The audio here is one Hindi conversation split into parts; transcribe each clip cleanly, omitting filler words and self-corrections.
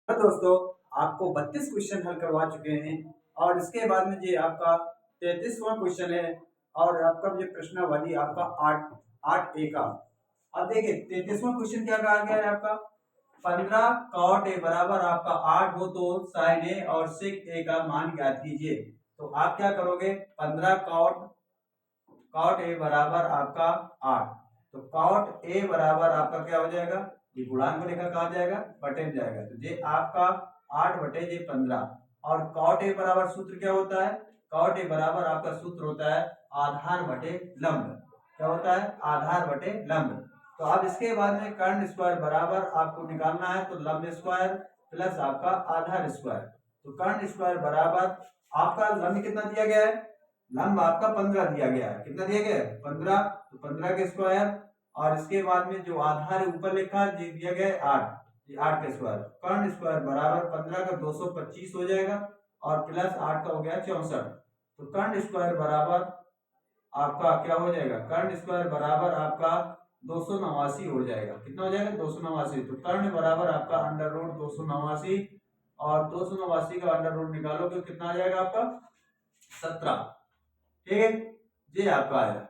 तो दोस्तों आपको 32 क्वेश्चन हल करवा चुके हैं और इसके बाद में ये आपका 33वां क्वेश्चन है और आपका ये प्रश्नावली आपका 8 ए का। अब देखिए 33वां क्वेश्चन क्या कहा गया है आपका 15 cot ए बराबर आपका 8 हो तो sin ए और sec ए का मान ज्ञात कीजिए। तो आप क्या करोगे 15 cot ए बराबर आपका 8, तो cot ए बराबर आपका क्या हो जाएगा, ये गुणांक को लेकर कहा जाएगा बटे में जाएगा, तो ये आपका 8 बटे ये 15 और cot ए बराबर सूत्र क्या होता है, cot ए बराबर आपका सूत्र होता है आधार बटे लंब। क्या होता है, आधार बटे लंब। तो अब इसके बाद में कर्ण स्क्वायर बराबर आपको निकालना है, तो लंब स्क्वायर प्लस आपका आधार स्क्वायर। तो कर्ण स्क्वायर बराबर आपका लंब कितना दिया गया है, लंब आपका 15 दिया गया है। कितना दिया गया है 15, तो 15 के स्क्वायर और इसके बाद में जो आधार ऊपर लिखा है दिया गया है 8, ये 8 का स्क्वायर। कर्ण स्क्वायर बराबर 15 का 225 हो जाएगा और प्लस 8 का हो गया 64। तो कर्ण स्क्वायर बराबर आपका क्या हो जाएगा, कर्ण स्क्वायर बराबर आपका 289 हो जाएगा। कितना हो जाएगा 289। तो कर्ण बराबर आपका अंडर रूट 289 और 289 का अंडर रूट निकालोगे कितना आ जाएगा आपका 17। ठीक है, ये आपका आया।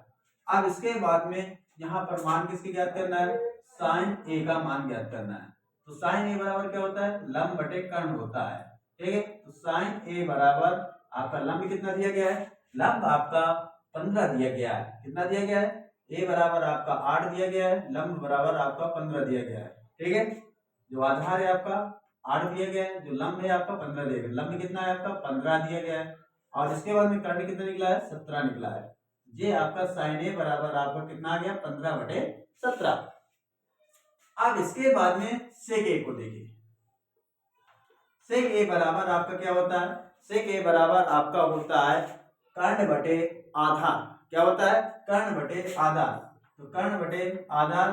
अब इसके बाद में यहाँ पर मान किसकी ज्ञात करना है, साइन ए का मान ज्ञात करना है। तो साइन ए बराबर क्या होता है, लंब बटे कर्ण होता है। ठीक है, तो साइन ए बराबर आपका लंब कितना दिया गया है, लंब आपका 15 दिया गया है। कितना दिया गया है, ए बराबर आपका 8 दिया गया है, लंब बराबर आपका 15 दिया गया है। ठीक है, जो आधार है आपका 8 दिया गया है, जो लंब है आपका 15 दिया गया। लंब कितना है आपका 15 दिया गया है और इसके बाद में कर्ण कितना निकला है 17 निकला है। ये आपका साइन ए बराबर आपका कितना आ गया 15 बटे 17। अब इसके बाद में सेक ए को देखिए। सेक ए बराबर आपका क्या होता है, सेक ए बराबर आपका होता है कर्ण बटे आधार। क्या होता है, कर्ण बटे आधार। तो कर्ण बटे आधार,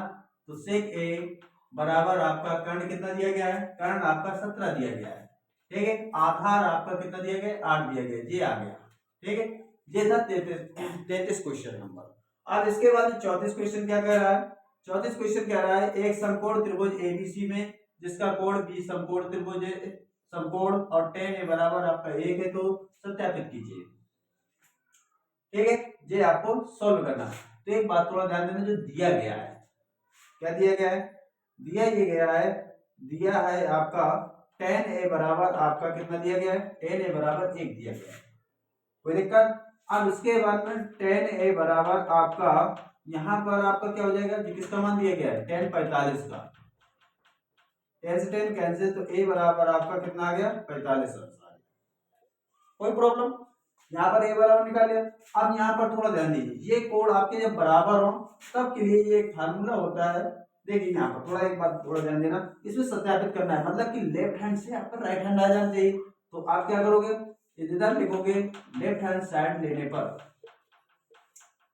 तो सेक ए बराबर आपका कर्ण कितना दिया गया है, कर्ण आपका 17 दिया गया है। ठीक है, आधार आपका कितना दिया गया 8 दिया गया, ये आ गया। ठीक है, ये था 33 क्वेश्चन नंबर। अब इसके बाद 34 क्वेश्चन क्या कह रहा है, 34 क्वेश्चन कह रहा है एक समकोण त्रिभुज एबीसी में जिसका कोण बी समकोण त्रिभुज समकोण और tan ए बराबर आपका 1 है, तो सत्यापित कीजिए। ठीक है, ये आपको सॉल्व करना है। तो एक बात थोड़ा ध्यान देना, जो दिया गया है, क्या दिया गया है, दिया ये गया है, दिया है आपका tan ए बराबर आपका कितना दिया गया है, tan ए बराबर 1 दिया गया है। कोई दिक्कत। अब इसके बाद में tan ए बराबर आपका यहां पर आपका क्या हो जाएगा, किसका मान दिया गया है tan 45 का। tan से tan कैंसिल, तो a बराबर आपका कितना आ गया 45। कोई प्रॉब्लम, यहाँ पर a बराबर निकाल लिया। अब यहाँ पर थोड़ा ध्यान दीजिए, ये कोण आपके जब बराबर हो तब के लिए ये एक फार्मूला होता है। देखिए यहाँ पर थोड़ा एक बात थोड़ा ध्यान देना, इसमें सत्यापित करना है, मतलब कि लेफ्ट हैंड से आपका राइट हैंड आ जाना चाहिए। तो आप क्या करोगे, इधर लिखोगे लेफ्ट हैंड साइड लेने पर,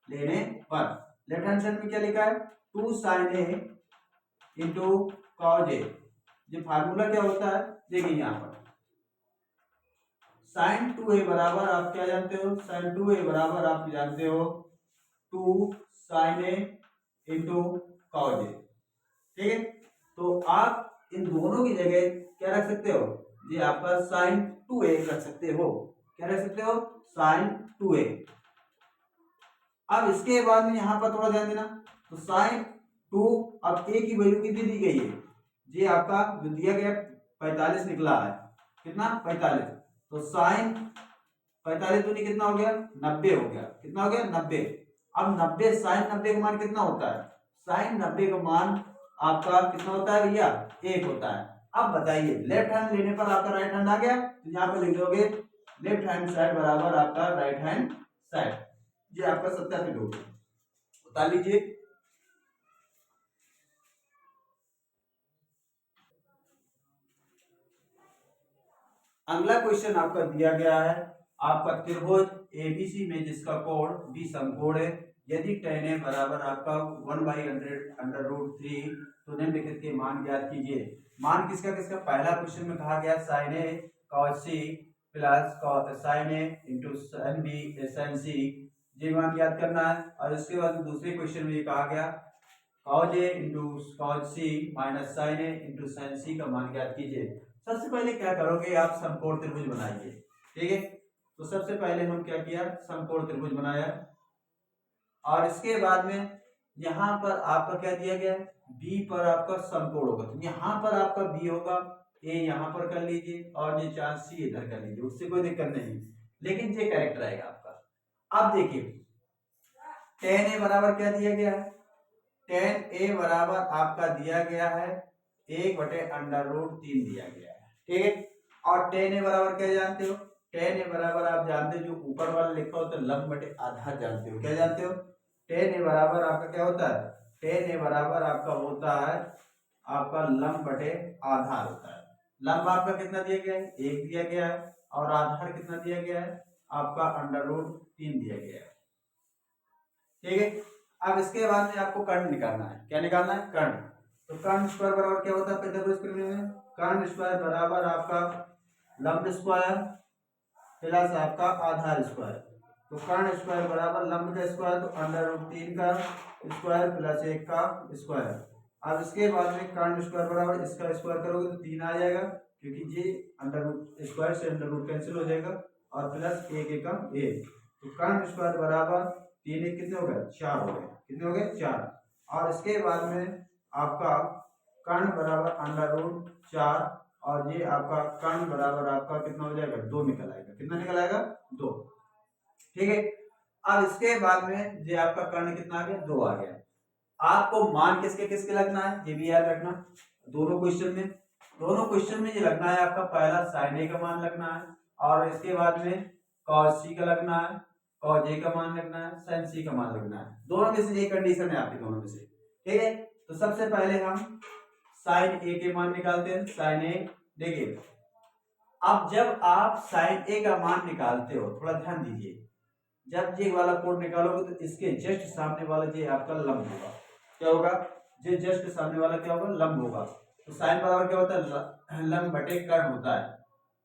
लेफ्ट हैंड साइड में क्या लिखा है 2 sin a into cos a। ये फार्मूला क्या होता है, देखिए यहाँ पर sin 2a बराबर आप क्या जानते हो, sin 2a बराबर आप जानते हो 2 sin a into cos a। ठीक है, तो आप इन दोनों की जगह क्या रख सकते हो, ये आपका sin 2a रख सकते हो। क्या रख सकते हो, sin 2a। अब इसके बाद में यहां पर थोड़ा ध्यान देना, तो sin 2, अब a की वैल्यू कितनी दी गई है, ये आपका जो दिया गया 45 निकला है। कितना 45, तो sin 45 दूनी कितना हो गया 90 हो गया। कितना हो गया 90। अब 90 sin 90 का मान कितना होता है, sin 90 का मान आपका कितना होता है भैया 1 होता है। अब बताइए लेफ्ट हैंड लेने पर आपका राइट हैंड आ गया, तो यहाँ पे लिख दोगे लेफ्ट हैंड साइड बराबर आपका राइट हैंड साइड। ये आपका सत्यापित हो गया, बता लीजिए। अगला क्वेश्चन आपका दिया गया है, आपका त्रिभुज एबीसी में जिसका कोण बी समकोण है, यदि tan ए बराबर आपका 1/100 अंडर रूट 3, तो निम्नलिखित के मान ज्ञात कीजिए। मान किसका किसका, पहला क्वेश्चन में कहा गया sin a cos c plus sin a into sin b sin c, ये मान ज्ञात करना है। और इसके बाद दूसरे क्वेश्चन में ये कहा गया cos a into cos c minus sin a into sin c का मान ज्ञात कीजिए। सबसे पहले क्या करोगे आप, समकोण त्रिभुज बनाइए। ठीक है, तो सबसे पहले हम क्या किया, समकोण त्रिभुज बनाया। और इसके बाद में यहाँ पर आपका क्या दिया गया है, बी पर आपका समकोण होगा, तो यहाँ पर आपका बी होगा, ए यहाँ पर कर लीजिए और ये चांस सी इधर कर लीजिए, उससे कोई दिक्कत नहीं, लेकिन ये करेक्ट रहेगा आपका। अब देखिए टेन ए बराबर क्या दिया गया है, टेन ए बराबर आपका दिया गया है 1/√3 दिया गया है। ठीक है, और टेन ए बराबर क्या जानते हो, टेन ए बराबर आप जानते हो जो ऊपर वाला लिखा होता है लंब बटे आधार, जानते हो, क्या जानते हो, टेन ए बराबर आपका क्या होता है, टेन ए बराबर आपका होता है आपका लंब बटे आधार होता है। लंब आपका कितना दिया गया है, 1 दिया गया है, और आधार कितना दिया गया है आपका √3 दिया गया है। ठीक है, अब इसके बाद में आपको कर्ण निकालना है, क्या निकालना है, कर्ण। तो कर्ण स्क्वायर बराबर क्या होता है पाइथागोरस के प्रमेय में, कर्ण स्क्वायर बराबर आपका लंब स्क्वायर प्लस आपका आधार स्क्वायर। तो कर्ण स्क्वायर बराबर लंब का स्क्वायर, तो √3 का स्क्वायर प्लस 1 का स्क्वायर। अब इसके बाद में कर्ण स्क्वायर बराबर इसका स्क्वायर करोगे तो 3 आ जाएगा, क्योंकि ये अंडर स्क्वायर से अंडर रूट कैंसिल हो जाएगा, और प्लस 1 एकम 1। तो कर्ण स्क्वायर बराबर 3 1 कितने हो गए, 4 हो गए, कितने हो गए, 4। और इसके बाद में आपका कर्ण बराबर √4, और ये आपका कर्ण बराबर आपका कितना हो जाएगा, 2 निकल आएगा, कितना निकल आएगा, 2। ठीक है, अब इसके बाद में ये आपका कर्ण कितना आ गया, 2 आ गया। आपको मान किसके किसके लगना है, ये भी याद रखना, दोनों क्वेश्चन में ये लगना है आपका, पहला sin a का मान लगना है, और इसके बाद में cos c का लगना है, cos a का मान लगना है, sin c का मान लगना है। दोनों में से एक कंडीशन है आपकी, दोनों में से। ठीक है, तो सबसे पहले हम sin a के मान निकालते हैं, sin a। देखिए अब जब आप sin a का मान निकालते हो, थोड़ा ध्यान दीजिए, जब ये वाला कोड निकालोगे तो इसके जस्ट सामने वाला ये आपका लंब होगा, क्या होगा, ये जस्ट सामने वाला क्या होगा, लंब होगा। तो साइन बराबर क्या होता है, लंब बटे कर्ण होता है।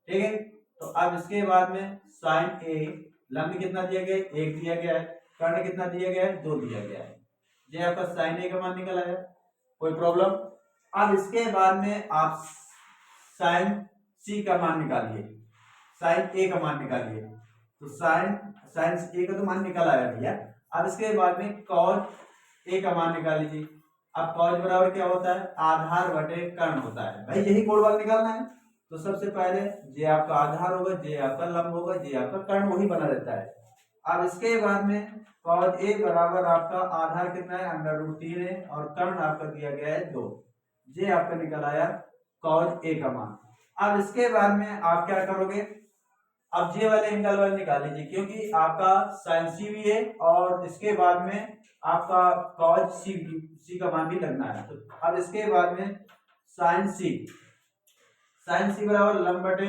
ठीक है, तो अब इसके बाद में साइन ए, लंब कितना दिया गया है, 1 दिया गया है, कर्ण कितना दिया गया है, 2 दिया गया है। ये आपका साइन ए का मान निकल आया, कोई प्रॉब्लम। अब इसके बाद में आप साइन सी का मान निकालिए, साइन ए का मान निकालिए। तो साइन ए का तो मान निकल आया भैया। अब इसके बाद में कॉस ए का मान निकाल लीजिए। अब कॉस बराबर क्या होता है, आधार बटे कर्ण होता है, भाई यही कोड वाला निकालना है। तो सबसे पहले जे आपका आधार होगा, जे आपका लंब होगा, जे आपका कर्ण, वही बना रहता है। अब इसके बाद में कॉस ए बराबर आपका आधार कितना है, √3 है, और कर्ण आपका दिया गया है 2। जे आपका निकल आया कॉस ए का मान। अब इसके बाद में आप क्या करोगे, अब जे वाले एंगल वाले निकाल लीजिए, क्योंकि आपका साइन सी भी है, और इसके बाद में आपका कॉस सी का मान भी लगना है। तो अब इसके बाद में साइन सी बराबर लंब बटे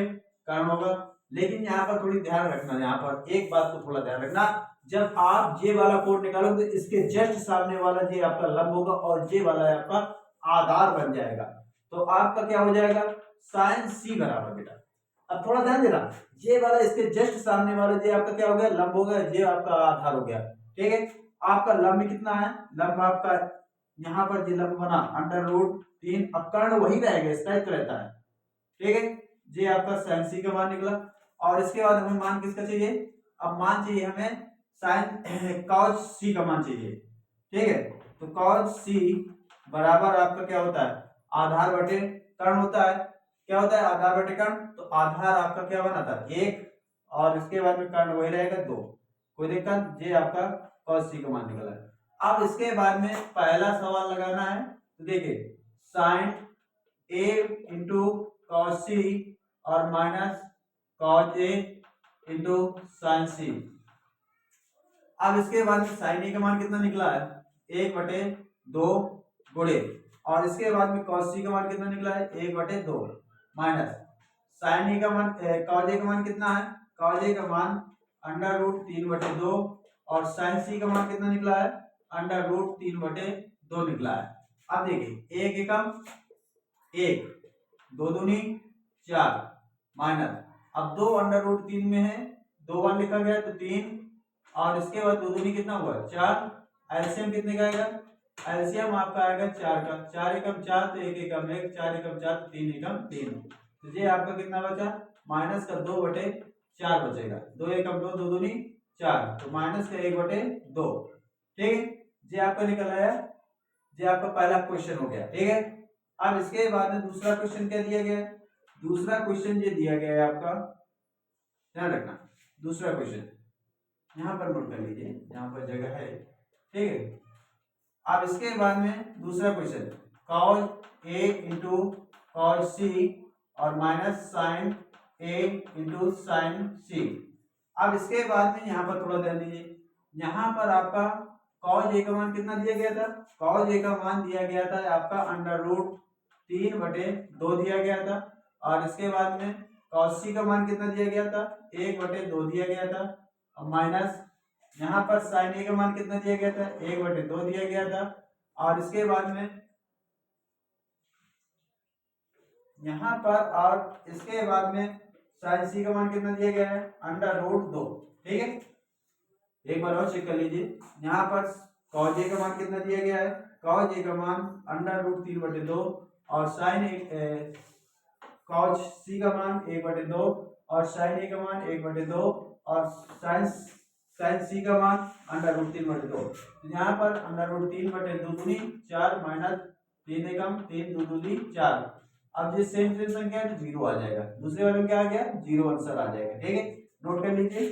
कर्ण होगा। लेकिन यहाँ पर थोड़ी ध्यान रखना, यहाँ पर एक बात को थोड़ा ध्यान रखना, जब आप जे वाला कोड निकालोगे तो इसके जस्ट सामने वाला जे आपका लंब होगा, और जे वाला आपका आधार बन जाएगा। तो आपका क्या हो जाएगा, साइन सी बराबर, बेटा अब थोड़ा ध्यान देना, ये वाला इसके जस्ट सामने वाला ये आपका क्या हो गया, लंब हो गया, ये आपका आधार हो गया। ठीक है, आपका लंब कितना है, लंब आपका यहाँ पर ये लंब बना √3, अब कर्ण वही रहेगा, इसका ही तो रहता है। ठीक है, ये आपका साइन सी का मान निकला। और इसके बाद हमें मान किसका चाहिए, अब मान चाहिए हमें साइन कॉस सी का मान चाहिए। ठीक है, तो कॉस सी बराबर आपका क्या होता है, आधार बटे कर्ण होता है। क्या होता है, आधार बटे कर्ण। तो आधार आपका क्या बना था, 1, और इसके बाद में कर्ण वही रहेगा 2, कोई दिक्कत। ये आपका कॉस सी का मान निकला है। अब इसके बाद में पहला सवाल लगाना है, तो देखिए साइन ए इंटू कॉस सी और minus cos A into sine सी। अब इसके बाद में साइन ए का मान कितना निकला है, 1/2 गुणे, और इसके बाद में कॉस सी का मान कितना निकला है, 1/2 माइनस साइन ए का मान, कॉस ए का मान कितना है, कॉस ए का मान √3/2, और साइन सी का मान कितना निकला है, √3/2 निकला है। अब देखिए 1 एकम 1, 2 दूनी 4, माइनस, अब 2 √3 में है, 2 बार लिखा गया तो 3, और इसके बाद 2 दूनी कितना हुआ, 4। एलसीएम कितने का आएगा, एलसीएम आपका आएगा 4 का, 4 एकम 4 तो 1 एकम 1, 4 एकम 4 तो 3 एकम 3। तो ये आपका कितना बचा, माइनस का 2/4 बचेगा। 2 एकम 2, 2 दूनी 4, तो माइनस का 1/2। ठीक है, ये आपका निकल आया। ये आपका पहला क्वेश्चन हो गया। ठीक है, अब इसके बाद में दूसरा क्वेश्चन क्या दिया गया है? दूसरा क्वेश्चन ये दिया गया है आपका, ध्यान रखना, दूसरा क्वेश्चन यहाँ पर नोट कर लीजिए, यहाँ पर जगह है। ठीक है, अब इसके बाद में दूसरा question, cos a into cos c और minus sine a into sine c। अब इसके बाद में यहाँ पर थोड़ा ध्यान दीजिए, यहाँ पर आपका cos a का मान कितना दिया गया था? cos a का मान दिया गया था आपका √3/2 दिया गया था। और इसके बाद में cos c का मान कितना दिया गया था? 1/2 दिया गया था। और माइनस यहाँ पर साइन a का मान कितना दिया गया था? 1/2 दिया गया था। और इसके बाद में यहाँ पर, और इसके बाद में साइन c का मान कितना दिया गया है? √2। ठीक है, एक बार और चेक कर लीजिए, यहाँ पर cos a का मान कितना दिया गया है? cos a का मान √3/2 और cos c का मान 1/2 और sin a का मान 1/2 और sin c का मान √3/2। तो यहाँ पर √3/2 दूनी 4 माइनस 3 एकम 3 2 दूनी 4। अब ये सेम संख्या है तो 0 आ जाएगा, दूसरे वाले में क्या आ गया? 0 आंसर आ जाएगा। ठीक है, नोट कर लीजिए।